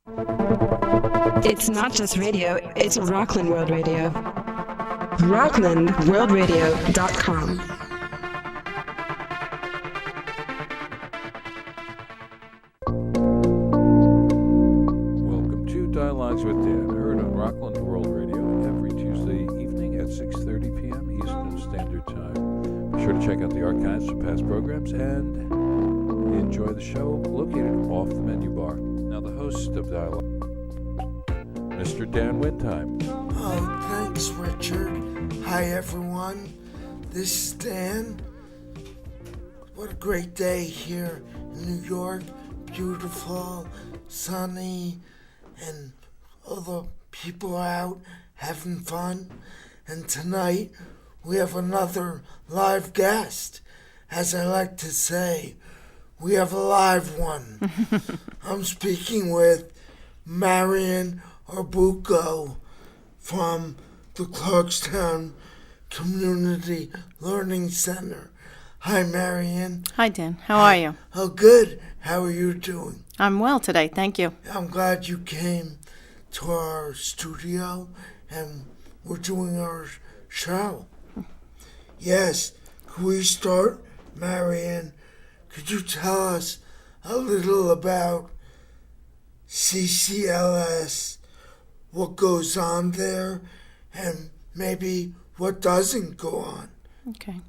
It's not just radio, it's Rockland World Radio. RocklandWorldRadio.com. Welcome to Dialogues with Dan, heard on Rockland World Radio every Tuesday evening at 6:30 p.m. Eastern Standard Time. Be sure to check out the archives for past programs and enjoy the show located off the menu bar. Now the host of Dialogue, Mr. Dan Windheim. Oh, thanks, Richard. Hi, everyone. This is Dan. What a great day here in New York. Beautiful, sunny, and all the people out having fun. And tonight, we have another live guest. As I like to say, we have a live one. I'm speaking with Marion Arbuco from the Clarkstown Community Learning Center. Hi, Marion. Hi, Dan. How are you? Oh, good. How are you doing? I'm well today. Thank you. I'm glad you came to our studio and we're doing our show. Yes. Can we start, Marion? Could you tell us a little about CCLS, what goes on there, and maybe what doesn't go on? Okay.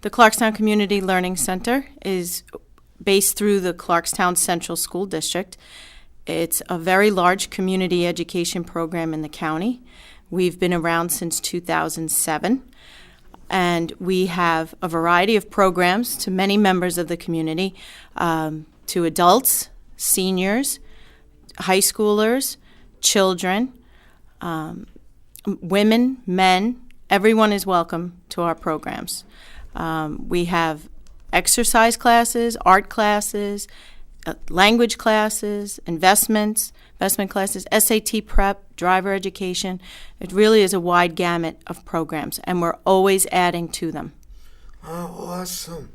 The Clarkstown Community Learning Center is based through the Clarkstown Central School District. It's a very large community education program in the county. We've been around since 2007. And we have a variety of programs to many members of the community, to adults, seniors, high schoolers, children, women, men. Everyone is welcome to our programs. We have exercise classes, art classes, language classes, investment classes, SAT prep, driver education. It really is a wide gamut of programs, and we're always adding to them. Oh, awesome.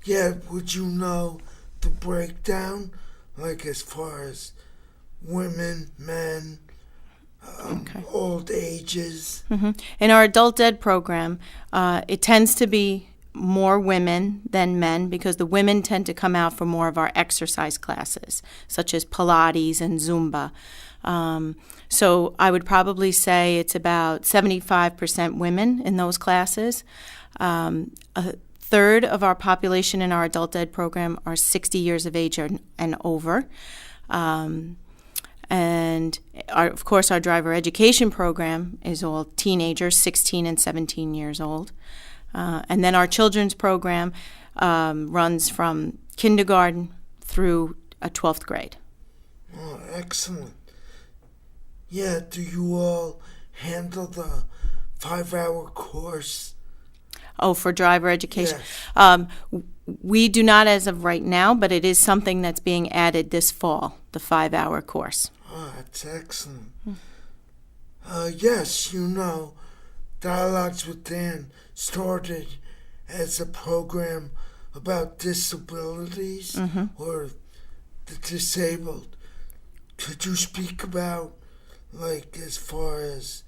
Yeah, would you know the breakdown, like as far as women, men, old ages? Mm-hmm. In our adult ed program, it tends to be more women than men because the women tend to come out for more of our exercise classes, such as Pilates and Zumba. So I would probably say it's about 75% women in those classes. A third of our population in our adult ed program are 60 years of age and over. And of course, our driver education program is all teenagers, 16 and 17 years old. And then our children's program runs from kindergarten through 12th grade. Oh, excellent. Yeah, do you all handle the 5-hour course? Oh, for driver education? Yes. We do not as of right now, but it is something that's being added this fall, the 5-hour course. Oh, that's excellent. Yes, you know, Dialogues with Dan started as a program about disabilities or the disabled. Could you speak about, like, as far as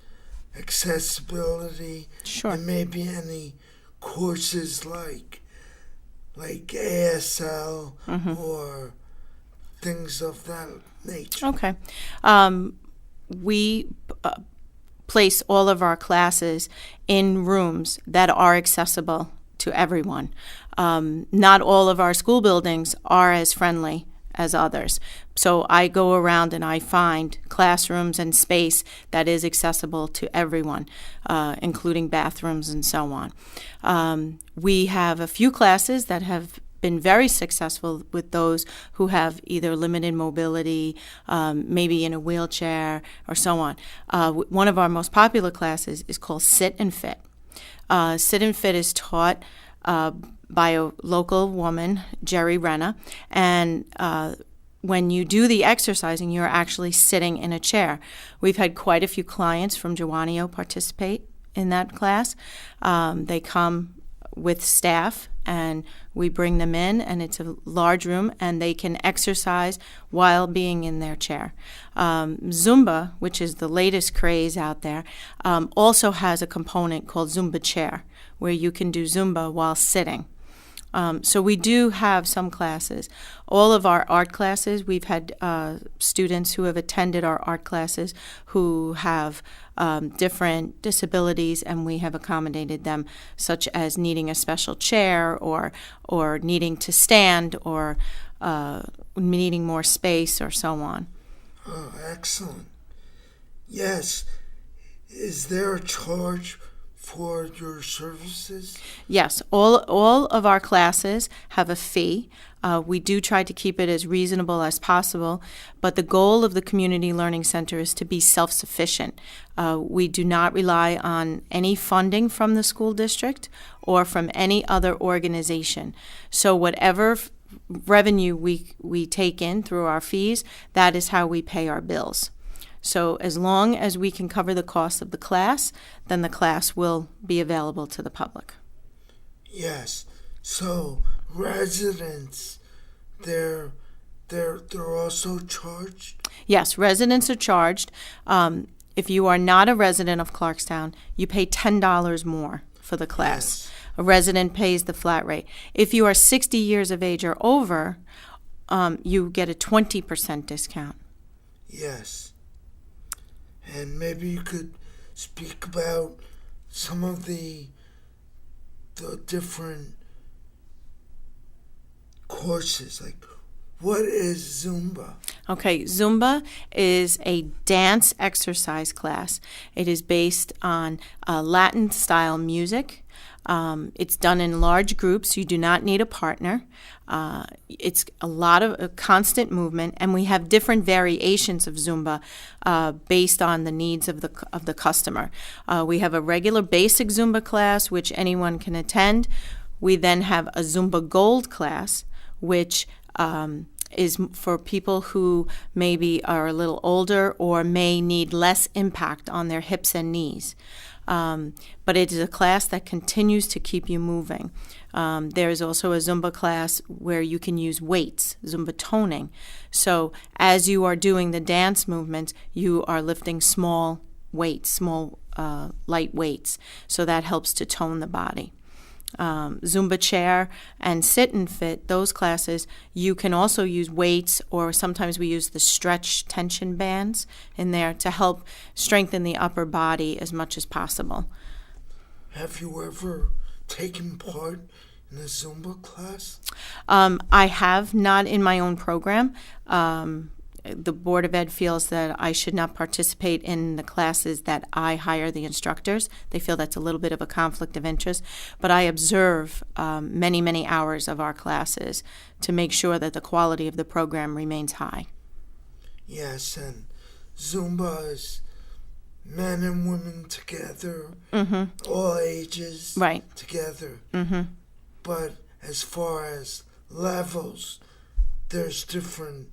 accessibility? Sure. And maybe any courses like ASL or things of that nature? Okay. We place all of our classes in rooms that are accessible to everyone. Not all of our school buildings are as friendly as others. So I go around and I find classrooms and space that is accessible to everyone, including bathrooms and so on. We have a few classes that have been very successful with those who have either limited mobility, maybe in a wheelchair, or so on. One of our most popular classes is called Sit and Fit. Sit and Fit is taught by a local woman, Jerry Renna, and when you do the exercising, you're actually sitting in a chair. We've had quite a few clients from Joanio participate in that class. They come with staff and we bring them in, and it's a large room, and they can exercise while being in their chair. Zumba, which is the latest craze out there, also has a component called Zumba Chair, where you can do Zumba while sitting. So we do have some classes. All of our art classes, we've had students who have attended our art classes who have different disabilities, and we have accommodated them, such as needing a special chair or needing to stand or needing more space or so on. Oh, excellent. Yes. Is there a charge for your services? Yes, all of our classes have a fee. We do try to keep it as reasonable as possible, but the goal of the Community Learning Center is to be self-sufficient. We do not rely on any funding from the school district or from any other organization. So whatever revenue we take in through our fees, that is how we pay our bills. So as long as we can cover the cost of the class, then the class will be available to the public. Yes. So residents, they're also charged? Yes, residents are charged. If you are not a resident of Clarkstown, you pay $10 more for the class. Yes. A resident pays the flat rate. If you are 60 years of age or over, you get a 20% discount. Yes. And maybe you could speak about some of the different courses. Like, what is Zumba? Okay, Zumba is a dance exercise class. It is based on Latin-style music. It's done in large groups. You do not need a partner. It's a lot of constant movement, and we have different variations of Zumba based on the needs of the customer. We have a regular basic Zumba class, which anyone can attend. We then have a Zumba Gold class, which is for people who maybe are a little older or may need less impact on their hips and knees. But it is a class that continues to keep you moving. There is also a Zumba class where you can use weights, Zumba toning. So as you are doing the dance movements, you are lifting small weights, light weights. So that helps to tone the body. Zumba chair and sit and fit, those classes, you can also use weights, or sometimes we use the stretch tension bands in there to help strengthen the upper body as much as possible. Have you ever taken part in a Zumba class? I have not in my own program. The Board of Ed feels that I should not participate in the classes that I hire the instructors. They feel that's a little bit of a conflict of interest. But I observe many, many hours of our classes to make sure that the quality of the program remains high. Yes, and Zumba is men and women together, all ages together. But as far as levels, there's different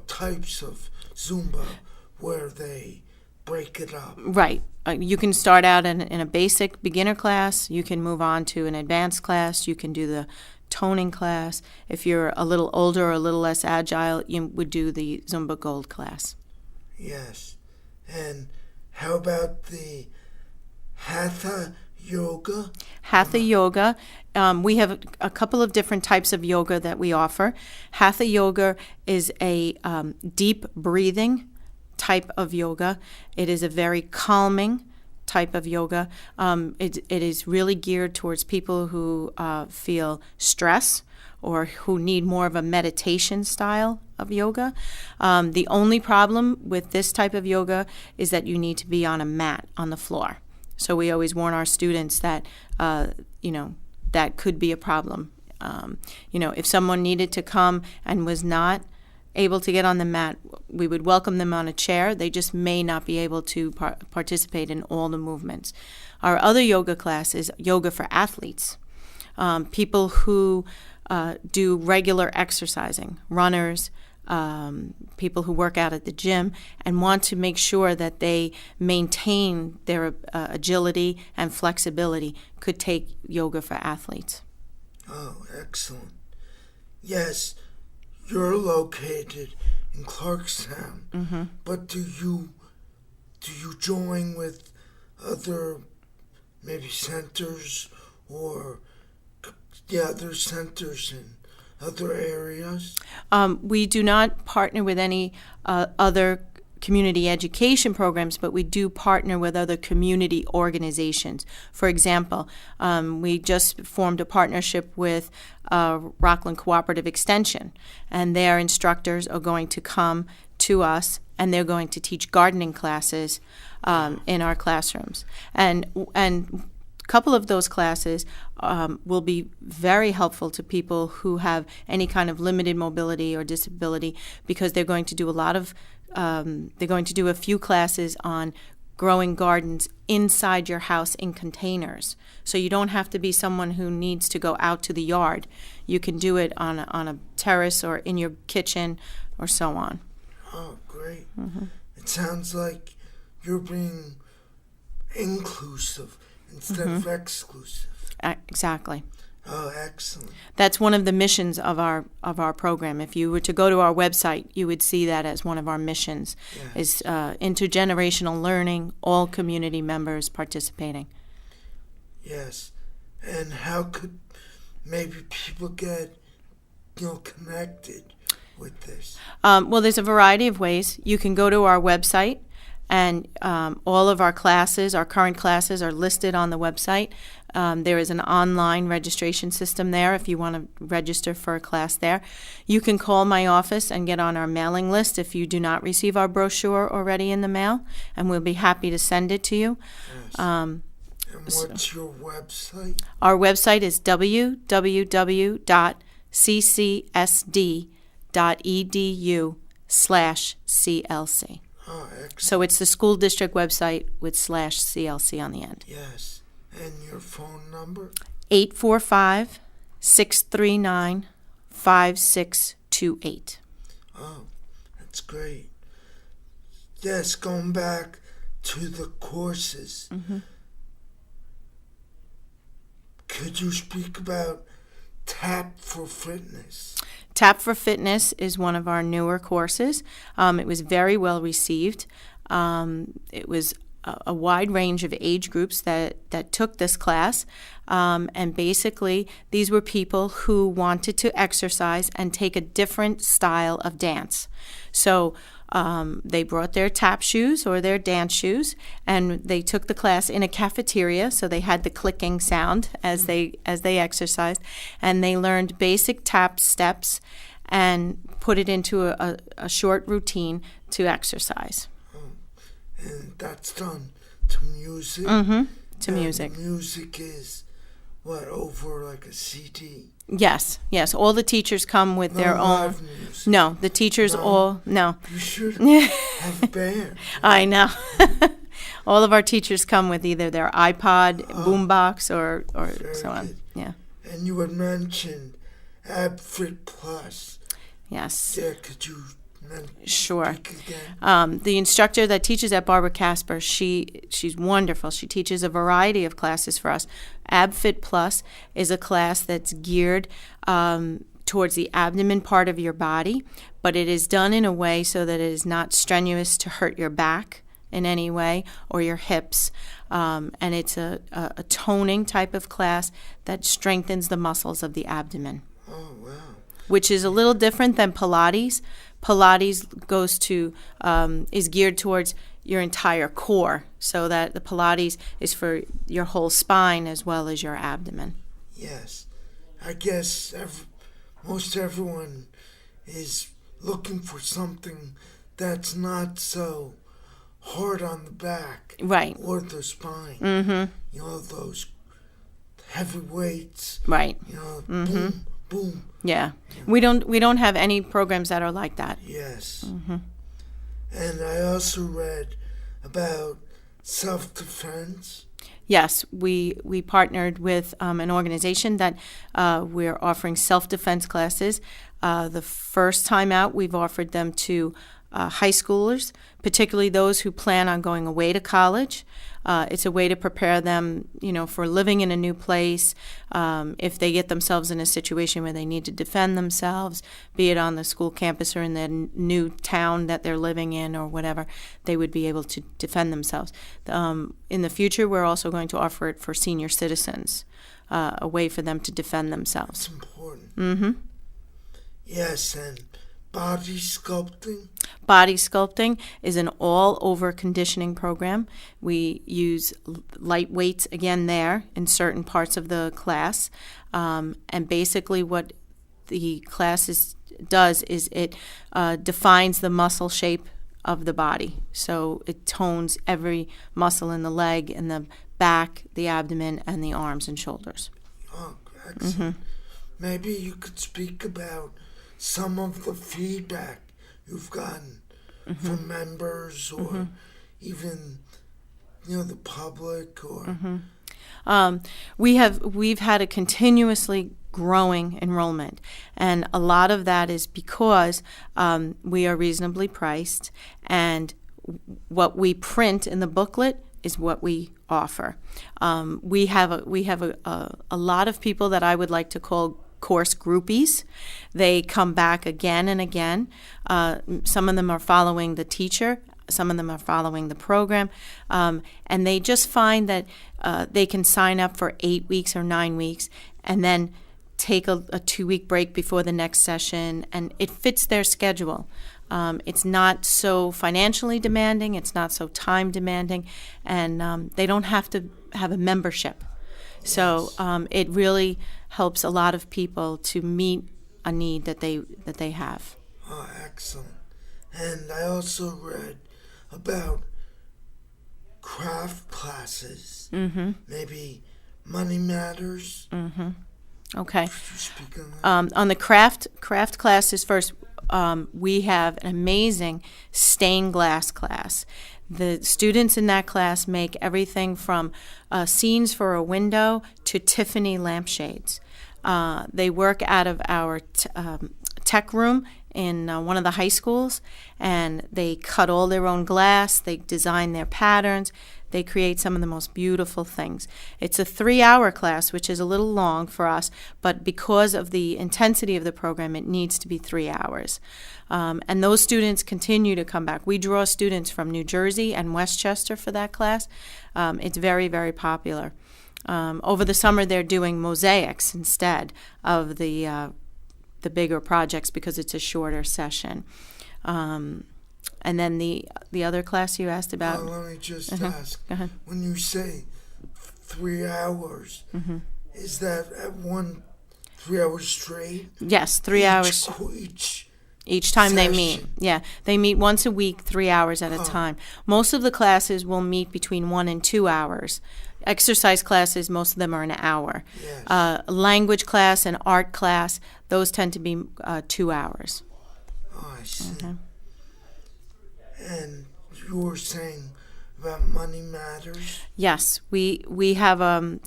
types of Zumba where they break it up. Right. You can start out in a basic beginner class. You can move on to an advanced class. You can do the toning class. If you're a little older or a little less agile, you would do the Zumba Gold class. Yes. And how about the Hatha Yoga? Hatha Yoga. We have a couple of different types of yoga that we offer. Hatha Yoga is a deep breathing type of yoga. It is a very calming type of yoga. It is really geared towards people who feel stress or who need more of a meditation style of yoga. The only problem with this type of yoga is that you need to be on a mat on the floor. So we always warn our students that, that could be a problem. If someone needed to come and was not able to get on the mat, we would welcome them on a chair. They just may not be able to participate in all the movements. Our other yoga class is yoga for athletes, people who do regular exercising, runners, people who work out at the gym and want to make sure that they maintain their agility and flexibility could take yoga for athletes. Oh, excellent. Yes, you're located in Clarkstown, but do you join with other maybe centers or other centers in other areas? We do not partner with any other community education programs, but we do partner with other community organizations. For example, we just formed a partnership with Rockland Cooperative Extension, and their instructors are going to come to us, and they're going to teach gardening classes in our classrooms. And a couple of those classes will be very helpful to people who have any kind of limited mobility or disability, because they're going to do a few classes on growing gardens inside your house in containers. So you don't have to be someone who needs to go out to the yard. You can do it on a terrace or in your kitchen or so on. Oh, great. It sounds like you're being inclusive instead of exclusive. Exactly. Oh, excellent. That's one of the missions of our program. If you were to go to our website, you would see that as one of our missions, is intergenerational learning, all community members participating. Yes. And how could maybe people get, connected with this? Well, there's a variety of ways. You can go to our website, and all of our classes, our current classes, are listed on the website. There is an online registration system there if you want to register for a class there. You can call my office and get on our mailing list if you do not receive our brochure already in the mail, and we'll be happy to send it to you. Yes. And what's your website? Our website is www.ccsd.edu/CLC. Oh, excellent. So it's the school district website with /CLC on the end. Yes. And your phone number? 845-639-5628. Oh, that's great. Yes, going back to the courses. Could you speak about Tap for Fitness? Tap for Fitness is one of our newer courses. It was very well received. It was a wide range of age groups that took this class, and basically these were people who wanted to exercise and take a different style of dance. So they brought their tap shoes or their dance shoes, and they took the class in a cafeteria, so they had the clicking sound as they exercised, and they learned basic tap steps and put it into a short routine to exercise. And that's done to music? To music. Music is, over like a CD? Yes. All the teachers come with their own. Live music. No, the teachers No. no. You should have a band. I know. All of our teachers come with either their iPod, boombox, or so on. Good. Yeah. And you had mentioned AbFit Plus. Yes. Yeah, could you Sure. speak again? The instructor that teaches at Barbara Casper, she's wonderful. She teaches a variety of classes for us. AbFit Plus is a class that's geared towards the abdomen part of your body, but it is done in a way so that it is not strenuous to hurt your back in any way or your hips. And it's a toning type of class that strengthens the muscles of the abdomen. Oh, wow. Which is a little different than Pilates. Pilates is geared towards your entire core, so that the Pilates is for your whole spine as well as your abdomen. Yes. I guess most everyone is looking for something that's not so hard on the back. Right. Or the spine. Those heavy weights. Right. Boom, boom. Yeah. We don't have any programs that are like that. Yes. And I also read about self-defense. Yes, we partnered with an organization that we're offering self-defense classes. The first time out, we've offered them to high schoolers, particularly those who plan on going away to college. It's a way to prepare them, for living in a new place. If they get themselves in a situation where they need to defend themselves, be it on the school campus or in the new town that they're living in or whatever, they would be able to defend themselves. In the future, we're also going to offer it for senior citizens, a way for them to defend themselves. That's important. Mm-hmm. Yes, and body sculpting? Body sculpting is an all-over conditioning program. We use light weights again there in certain parts of the class. And basically what the class does is it defines the muscle shape of the body. So it tones every muscle in the leg and the back, the abdomen, and the arms and shoulders. Oh, excellent. Mm-hmm. Maybe you could speak about some of the feedback you've gotten from members or even, the public or... We've had a continuously growing enrollment, and a lot of that is because we are reasonably priced, and what we print in the booklet is what we offer. We have a lot of people that I would like to call course groupies. They come back again and again. Some of them are following the teacher, some of them are following the program, and they just find that they can sign up for 8 weeks or 9 weeks and then take a 2-week break before the next session, and it fits their schedule. It's not so financially demanding, it's not so time demanding, and they don't have to have a membership. So it really helps a lot of people to meet a need that they have. Oh, excellent. And I also read about craft classes. Mm-hmm. Maybe Money Matters. Mm-hmm. Okay. Could you speak on that? On the craft classes first, we have an amazing stained glass class. The students in that class make everything from scenes for a window to Tiffany lampshades. They work out of our tech room in one of the high schools, and they cut all their own glass, they design their patterns, they create some of the most beautiful things. It's a 3-hour class, which is a little long for us, but because of the intensity of the program, it needs to be 3 hours. And those students continue to come back. We draw students from New Jersey and Westchester for that class. It's very, very popular. Over the summer, they're doing mosaics instead of the bigger projects because it's a shorter session. And then the other class you asked about. Let me just ask. Go ahead. When you say 3 hours, is that at 3 hours straight? Yes, 3 hours. Each time they meet. Yeah, they meet once a week, 3 hours at a time. Most of the classes will meet between 1 and 2 hours. Exercise classes, most of them are an hour. Yes. Language class and art class, those tend to be 2 hours. Oh, I see. Okay. And you were saying about Money Matters? Yes, we have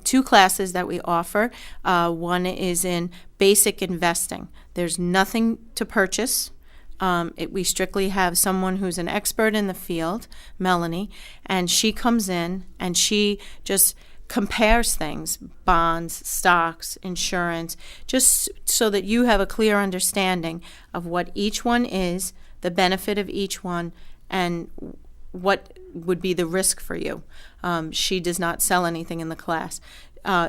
2 classes that we offer. One is in basic investing. There's nothing to purchase. We strictly have someone who's an expert in the field, Melanie, and she comes in and she just compares things, bonds, stocks, insurance, just so that you have a clear understanding of what each one is, the benefit of each one, and what would be the risk for you. She does not sell anything in the class.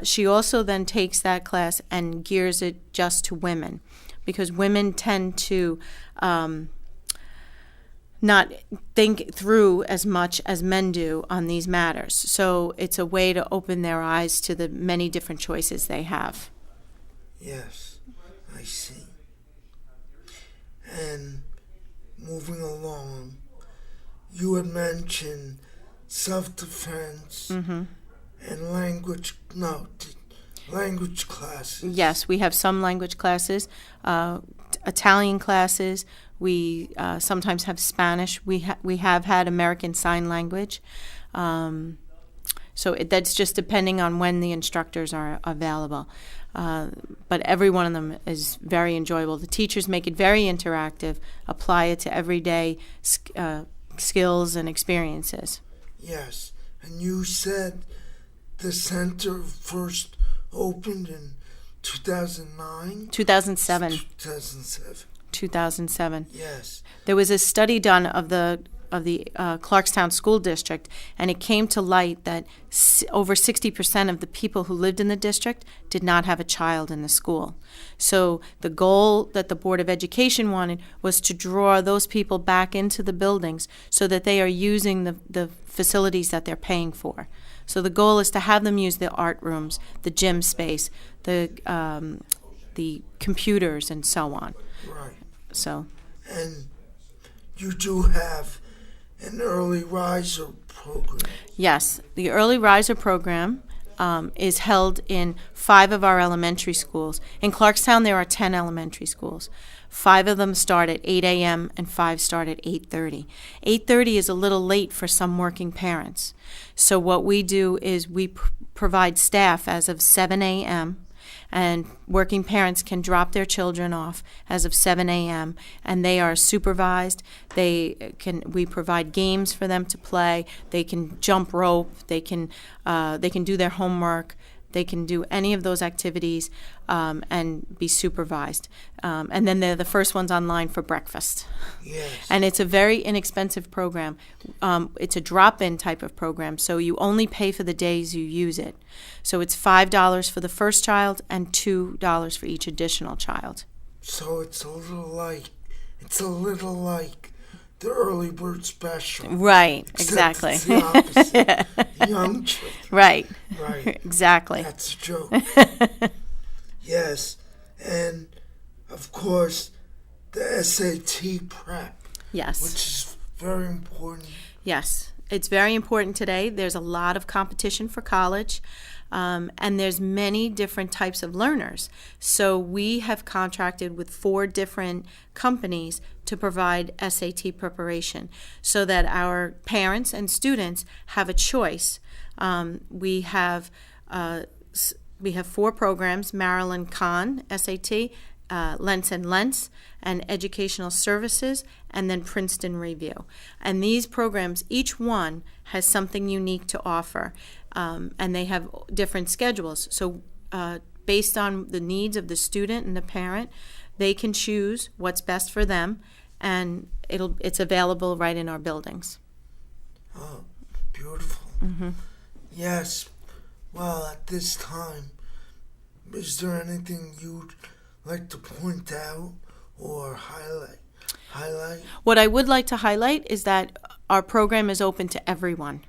She also then takes that class and gears it just to women, because women tend to not think through as much as men do on these matters. So it's a way to open their eyes to the many different choices they have. Yes, I see. And moving along, you had mentioned self-defense and language classes. Yes, we have some language classes, Italian classes. We sometimes have Spanish. We have had American Sign Language. So that's just depending on when the instructors are available. But every one of them is very enjoyable. The teachers make it very interactive, apply it to everyday skills and experiences. Yes, and you said the center first opened in 2009? 2007. 2007. 2007. Yes. There was a study done of the Clarkstown School District, and it came to light that over 60% of the people who lived in the district did not have a child in the school. So the goal that the Board of Education wanted was to draw those people back into the buildings so that they are using the facilities that they're paying for. So the goal is to have them use the art rooms, the gym space, the computers, and so on. Right. So. And you do have an early riser program. Yes, the early riser program is held in 5 of our elementary schools. In Clarkstown, there are 10 elementary schools. 5 of them start at 8 a.m. and 5 start at 8:30. 8:30 is a little late for some working parents. So what we do is we provide staff as of 7 a.m., and working parents can drop their children off as of 7 a.m. and they are supervised. We provide games for them to play. They can jump rope. They can do their homework. They can do any of those activities and be supervised. And then they're the first ones online for breakfast. Yes. And it's a very inexpensive program. It's a drop-in type of program, so you only pay for the days you use it. So it's $5 for the first child and $2 for each additional child. So it's a little like the early bird special. Right, Except exactly. It's the opposite. Young children. Right. Right. Exactly. That's a joke. Yes. And of course the SAT prep. Yes. Which is very important. Yes. It's very important today. There's a lot of competition for college, and there's many different types of learners. So we have contracted with 4 different companies to provide SAT preparation so that our parents and students have a choice. We have 4 programs: Maryland Con, SAT, Lentz and Lentz, and Educational Services, and then Princeton Review. And these programs, each one has something unique to offer, and they have different schedules. So based on the needs of the student and the parent, they can choose what's best for them, and it's available right in our buildings. Oh, beautiful. Mm-hmm. Yes. Well, at this time, is there anything you'd like to point out or highlight? What I would like to highlight is that our program is open to everyone.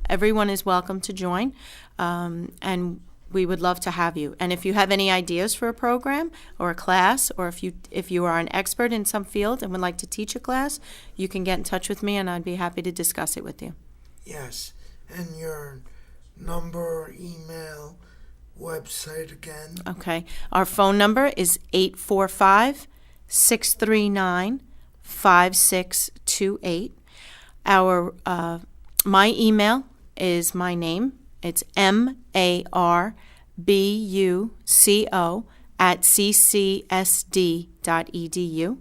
Everyone is welcome to join, and we would love to have you. And if you have any ideas for a program or a class, or if you are an expert in some field and would like to teach a class, you can get in touch with me, and I'd be happy to discuss it with you. Yes. And your number, email, website again? Okay. Our phone number is 845-639-5628. My email is my name. It's marbuco@ccsd.edu.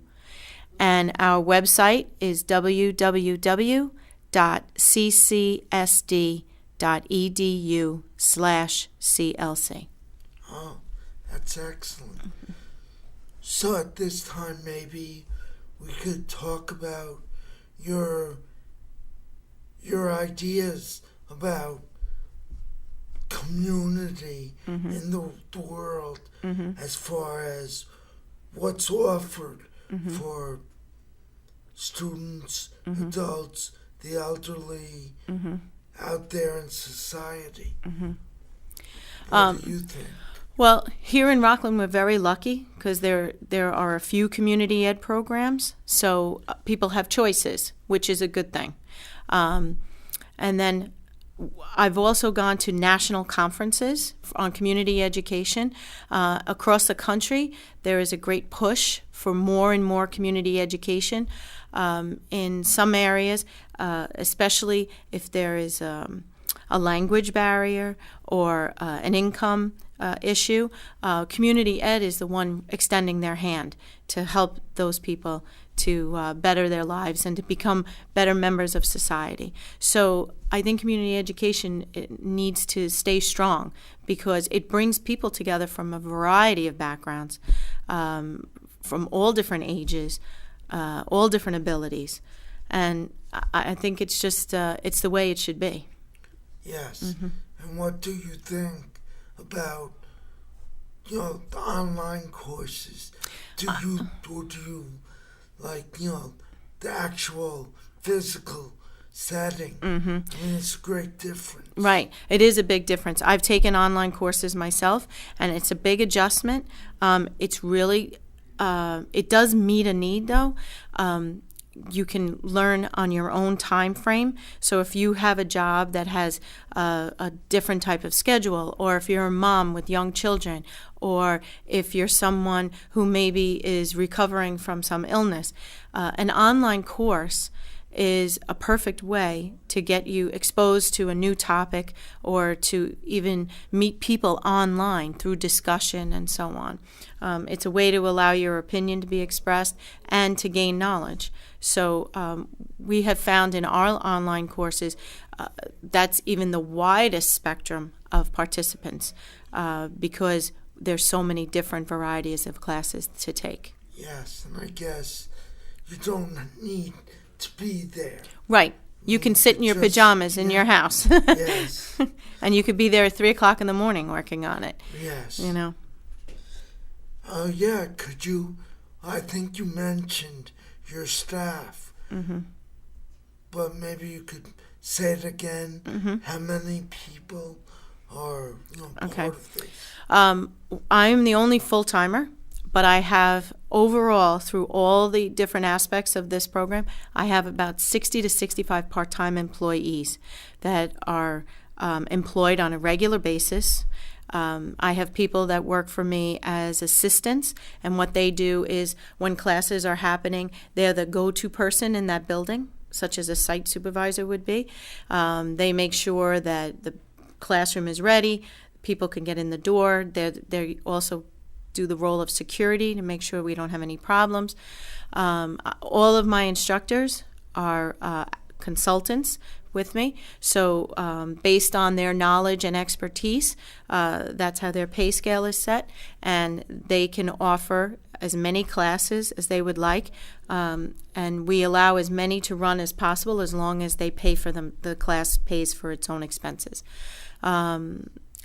And our website is www.ccsd.edu/CLC. Oh, that's excellent. So at this time, maybe we could talk about your ideas about community in the world, as far as what's offered for students, adults, the elderly, out there in society. What do you think? Well, here in Rockland, we're very lucky because there are a few community ed programs, so people have choices, which is a good thing. And then I've also gone to national conferences on community education. Across the country, there is a great push for more and more community education. In some areas, especially if there is a language barrier or an income issue, community ed is the one extending their hand to help those people to better their lives and to become better members of society. So I think community education needs to stay strong because it brings people together from a variety of backgrounds, from all different ages, all different abilities. And I think it's just, it's the way it should be. Yes. Mm-hmm. And what do you think about, the online courses? Do you like, the actual physical setting? Mm-hmm. I mean, it's a great difference. Right. It is a big difference. I've taken online courses myself, and it's a big adjustment. It's really, it does meet a need, though. You can learn on your own time frame. So if you have a job that has a different type of schedule, or if you're a mom with young children, or if you're someone who maybe is recovering from some illness, an online course is a perfect way to get you exposed to a new topic or to even meet people online through discussion and so on. It's a way to allow your opinion to be expressed and to gain knowledge. So we have found in our online courses that's even the widest spectrum of participants because there's so many different varieties of classes to take. Yes, and I guess you don't need to be there. Right. You can sit in your pajamas in your house. Yes. And you could be there at 3 o'clock in the morning working on it. Yes. Yeah, could you, I think you mentioned your staff. Mm-hmm. But maybe you could say it again. Mm-hmm. How many people are part of this? I'm the only full-timer, but I have overall, through all the different aspects of this program, I have about 60 to 65 part-time employees that are employed on a regular basis. I have people that work for me as assistants, and what they do is when classes are happening, they're the go-to person in that building, such as a site supervisor would be. They make sure that the classroom is ready, people can get in the door. They also do the role of security to make sure we don't have any problems. All of my instructors are consultants with me, so based on their knowledge and expertise, that's how their pay scale is set, and they can offer as many classes as they would like, and we allow as many to run as possible as long as they pay for them. The class pays for its own expenses.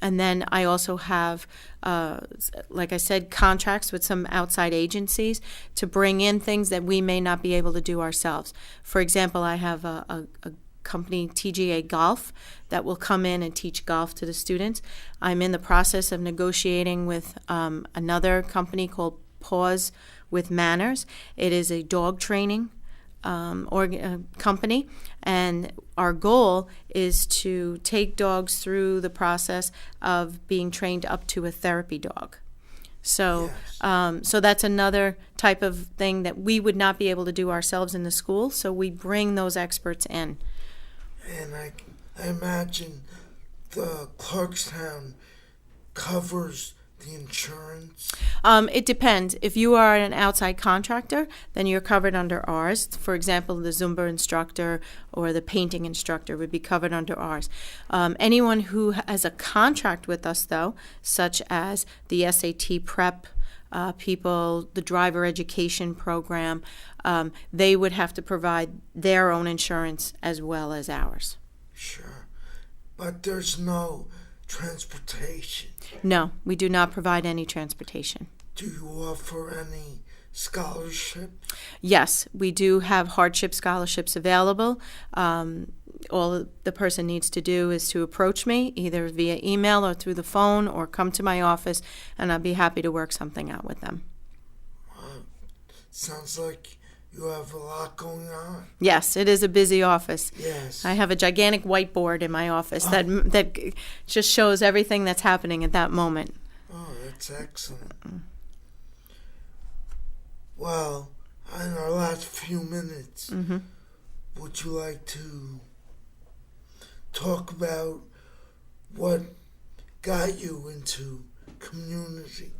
And then I also have, like I said, contracts with some outside agencies to bring in things that we may not be able to do ourselves. For example, I have a company, TGA Golf, that will come in and teach golf to the students. I'm in the process of negotiating with another company called Paws with Manners. It is a dog training company, and our goal is to take dogs through the process of being trained up to a therapy dog. So, Yes. So that's another type of thing that we would not be able to do ourselves in the school, so we bring those experts in. And I imagine the Clarkstown covers the insurance. It depends. If you are an outside contractor, then you're covered under ours. For example, the Zumba instructor or the painting instructor would be covered under ours. Anyone who has a contract with us, though, such as the SAT prep people, the driver education program, they would have to provide their own insurance as well as ours. Sure. But there's no transportation. No, we do not provide any transportation. Do you offer any scholarship? Yes, we do have hardship scholarships available. All the person needs to do is to approach me either via email or through the phone or come to my office, and I'd be happy to work something out with them. Sounds like you have a lot going on. Yes, it is a busy office. Yes. I have a gigantic whiteboard in my office that just shows everything that's happening at that moment. Oh, that's excellent. Well, in our last few minutes, would you like to talk about what got you into community.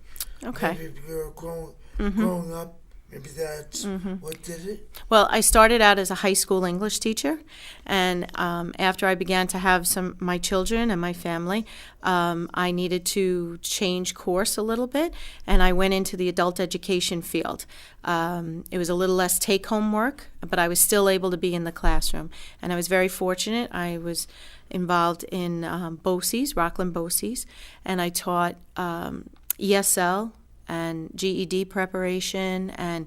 Okay. Maybe you're growing up, maybe that's what did it? Well, I started out as a high school English teacher, and after I began to have my children and my family, I needed to change course a little bit, and I went into the adult education field. It was a little less take-home work, but I was still able to be in the classroom, and I was very fortunate. I was involved in BOCES, Rockland BOCES, and I taught ESL and GED preparation and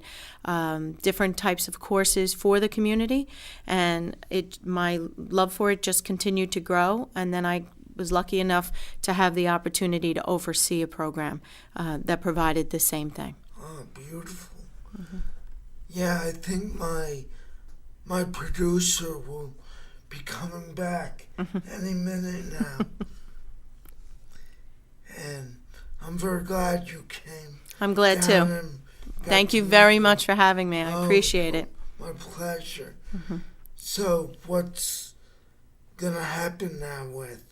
different types of courses for the community, and my love for it just continued to grow, and then I was lucky enough to have the opportunity to oversee a program that provided the same thing. Oh, beautiful. Yeah, I think my producer will be coming back any minute now. And I'm very glad you came. I'm glad too. Thank you very much for having me. I appreciate it. My pleasure. So what's going to happen now with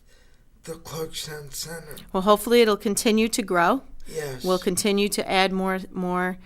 the Clarkstown Center? Well, hopefully it'll continue to grow. Yes. We'll continue to add more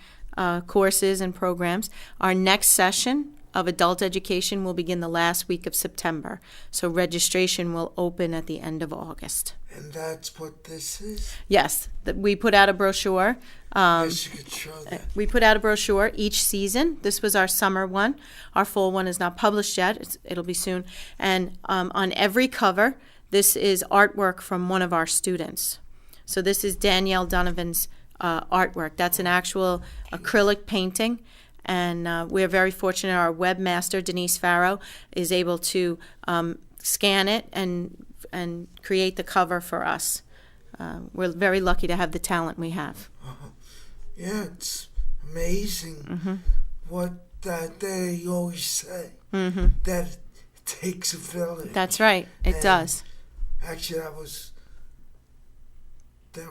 courses and programs. Our next session of adult education will begin the last week of September. So registration will open at the end of August. And that's what this is? Yes. We put out a brochure. Yes, you could show that. We put out a brochure each season. This was our summer one. Our fall one is not published yet. It'll be soon. And on every cover, this is artwork from one of our students. So this is Danielle Donovan's artwork. That's an actual acrylic painting. And we're very fortunate. Our webmaster, Denise Farrow, is able to scan it and create the cover for us. We're very lucky to have the talent we have. Yeah, it's amazing what that they always say, that it takes a village. That's right. It does. Actually, that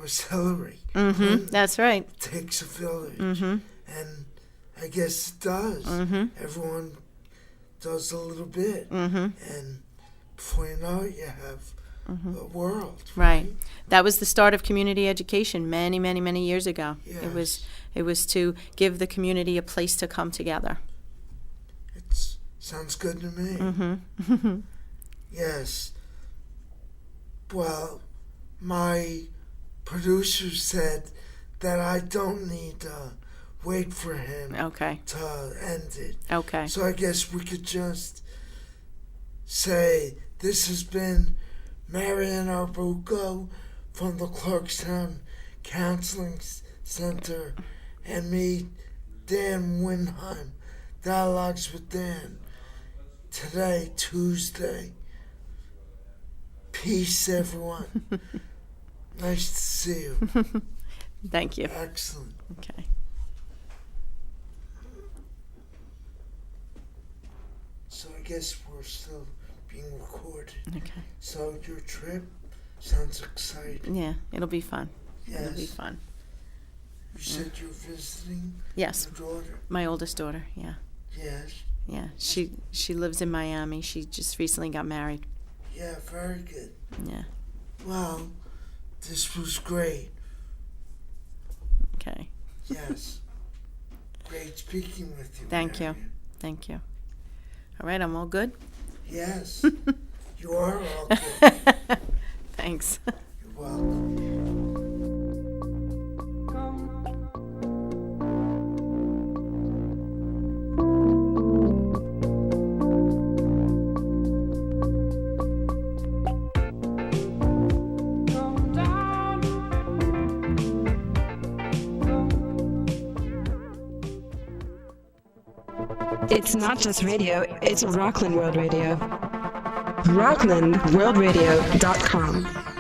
was Hillary. That's right. It takes a village. And I guess it does. Everyone does a little bit. And before you know it, you have a world. Right. That was the start of community education many, many, many years ago. Yes. It was to give the community a place to come together. It sounds good to me. Yes. Well, my producer said that I don't need to wait for him to end it. Okay. So I guess we could just say this has been Marion Arbuco from the Clarkstown Counseling Center and me, Dan Windheim, Dialogues with Dan. Today, Tuesday. Peace, everyone. Nice to see you. Thank you. Excellent. Okay. So I guess we're still being recorded. Okay. So your trip sounds exciting. Yeah, it'll be fun. Yes. It'll be fun. You said you're visiting Yes. your daughter? My oldest daughter, yeah. Yes. Yeah, she lives in Miami. She just recently got married. Yeah, very good. Yeah. Well, this was great. Okay. Yes. Great speaking with you. Thank you. Marion. Thank you. All right, I'm all good? Yes. You are all good. Thanks. You're welcome. It's not just radio, it's Rockland World Radio. RocklandWorldRadio.com